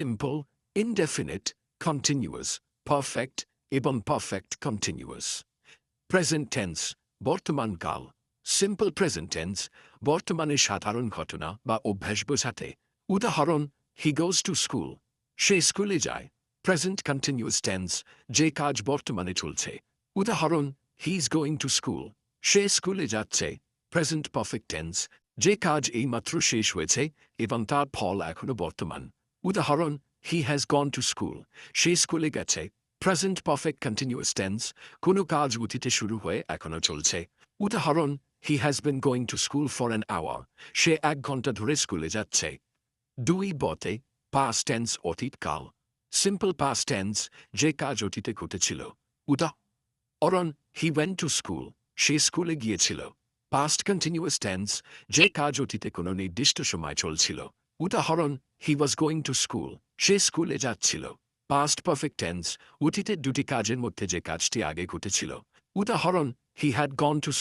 Simple, indefinite, continuous, perfect এবং perfect continuous. Present tense, বর্তমান কাল। সিম্পল প্রেজেন্ট টেন্স, বর্তমানে সাধারণ ঘটনা বা অভ্যাস বোঝাতে। উদাহরণ, হি গোজ টু স্কুল, সে স্কুলে যায়। প্রেজেন্ট কন্টিনিউয়াস টেন্স, যে কাজ বর্তমানে চলছে। উদাহরণ, he is going to school, সে স্কুলে যাচ্ছে। প্রেজেন্ট পারফেক্ট টেন্স, যে কাজ এইমাত্র শেষ হয়েছে এবং তার ফল এখনো বর্তমান। উদাহরণ, he has gone to school, সে স্কুলে গেছে। প্রেজেন্ট পারফেক্ট কন্টিনিউয়াস টেন্স, কোনো কাজ অতীতে শুরু হয়ে এখনো চলছে। উদাহরণ, he has been going to school for an hour, সে 1 ঘন্টা ধরে স্কুলে যাচ্ছে। দুই বতে, পাস্ট টেন্স অতীতকাল। সিম্পল পাস্ট টেন্স, যে কাজ অতীতে ঘটেছিল। উদাহরণ, হি ওয়েন্ট টু স্কুল, সে স্কুলে গিয়েছিল। পাস্ট কন্টিনিউয়াস টেন্স, যে কাজ অতীতে কোনো নির্দিষ্ট সময় চলছিল। উদাহরণ, হি ওয়াজ গোয়িং টু স্কুল, সে স্কুলে যাচ্ছিল। পাস্ট পারফেক্ট টেন্স, অতীতের দুটি কাজের মধ্যে যে কাজটি আগে ঘটেছিল। উদাহরণ, হি হ্যাড গন টু